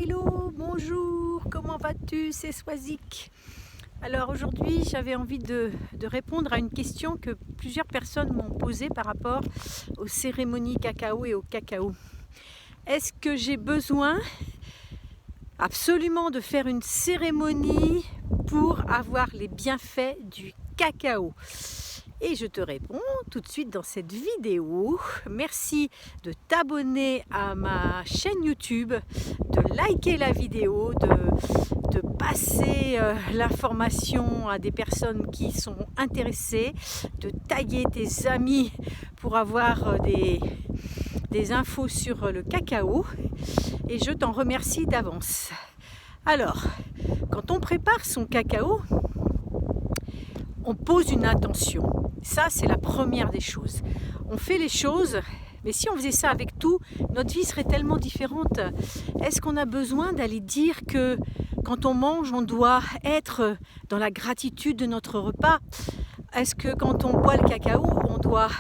Hello, bonjour, comment vas-tu? C'est Swazik. Alors aujourd'hui, j'avais envie de répondre à une question que plusieurs personnes m'ont posée par rapport aux cérémonies cacao et au cacao. Est-ce que j'ai besoin absolument de faire une cérémonie pour avoir les bienfaits du cacao? Et je te réponds tout de suite dans cette vidéo. Merci de t'abonner à ma chaîne YouTube, de liker la vidéo, de passer l'information à des personnes qui sont intéressées, de taguer tes amis pour avoir des infos sur le cacao. Et je t'en remercie d'avance. Alors, quand on prépare son cacao, on pose une intention. Ça, c'est la première des choses. On fait les choses, mais si on faisait ça avec tout, notre vie serait tellement différente. Est-ce qu'on a besoin d'aller dire que quand on mange, on doit être dans la gratitude de notre repas? Est-ce que quand on boit le cacao, on doit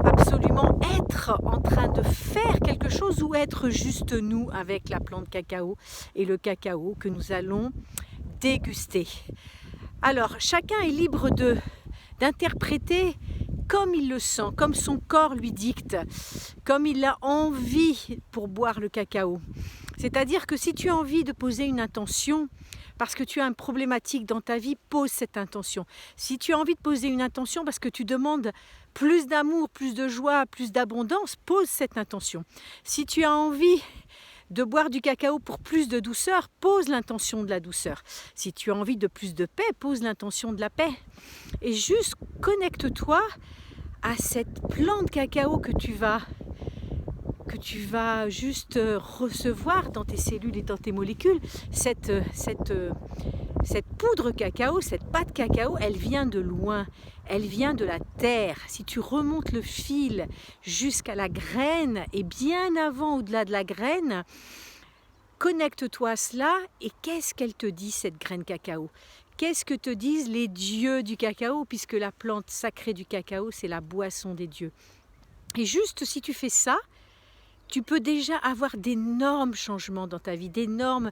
absolument être en train de faire quelque chose ou être juste nous avec la plante cacao et le cacao que nous allons déguster? Alors, chacun est libre d'interpréter comme il le sent, comme son corps lui dicte, comme il a envie pour boire le cacao. C'est-à-dire que si tu as envie de poser une intention, parce que tu as une problématique dans ta vie, pose cette intention. Si tu as envie de poser une intention parce que tu demandes plus d'amour, plus de joie, plus d'abondance, pose cette intention. Si tu as envie de boire du cacao pour plus de douceur, pose l'intention de la douceur. Si tu as envie de plus de paix, pose l'intention de la paix. Et juste connecte-toi à cette plante cacao que tu vas juste recevoir dans tes cellules et dans tes molécules. Cette poudre cacao, cette pâte cacao, elle vient de loin, elle vient de la terre. Si tu remontes le fil jusqu'à la graine et bien avant, au-delà de la graine, connecte-toi à cela et qu'est-ce qu'elle te dit, cette graine cacao? Qu'est-ce que te disent les dieux du cacao, puisque la plante sacrée du cacao, c'est la boisson des dieux. Et juste si tu fais ça, tu peux déjà avoir d'énormes changements dans ta vie, d'énormes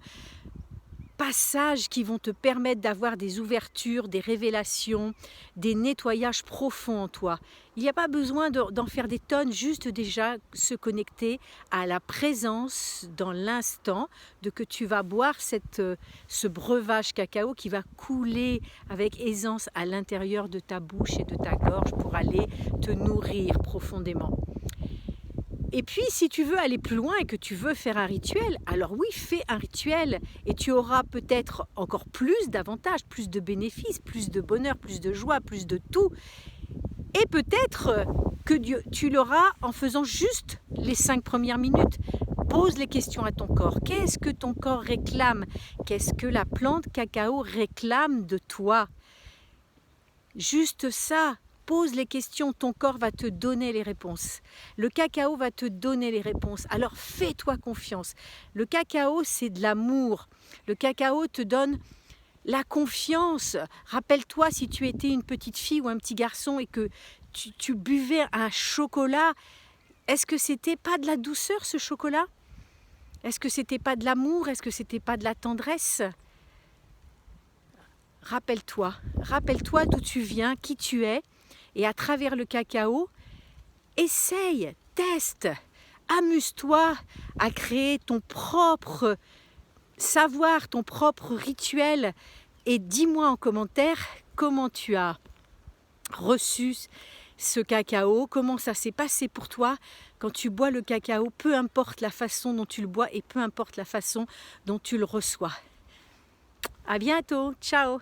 passages qui vont te permettre d'avoir des ouvertures, des révélations, des nettoyages profonds en toi. Il n'y a pas besoin d'en faire des tonnes, juste déjà se connecter à la présence dans l'instant de que tu vas boire ce breuvage cacao qui va couler avec aisance à l'intérieur de ta bouche et de ta gorge pour aller te nourrir profondément. Et puis, si tu veux aller plus loin et que tu veux faire un rituel, alors oui, fais un rituel et tu auras peut-être encore plus d'avantages, plus de bénéfices, plus de bonheur, plus de joie, plus de tout. Et peut-être que tu l'auras en faisant juste les 5 premières minutes. Pose les questions à ton corps. Qu'est-ce que ton corps réclame? Qu'est-ce que la plante cacao réclame de toi? Juste ça. Pose les questions, ton corps va te donner les réponses. Le cacao va te donner les réponses. Alors fais-toi confiance. Le cacao, c'est de l'amour. Le cacao te donne la confiance. Rappelle-toi si tu étais une petite fille ou un petit garçon et que tu buvais un chocolat, est-ce que c'était pas de la douceur ce chocolat? Est-ce que c'était pas de l'amour? Est-ce que c'était pas de la tendresse? Rappelle-toi d'où tu viens, qui tu es. Et à travers le cacao, essaye, teste, amuse-toi à créer ton propre savoir, ton propre rituel et dis-moi en commentaire comment tu as reçu ce cacao, comment ça s'est passé pour toi quand tu bois le cacao, peu importe la façon dont tu le bois et peu importe la façon dont tu le reçois. À bientôt, ciao!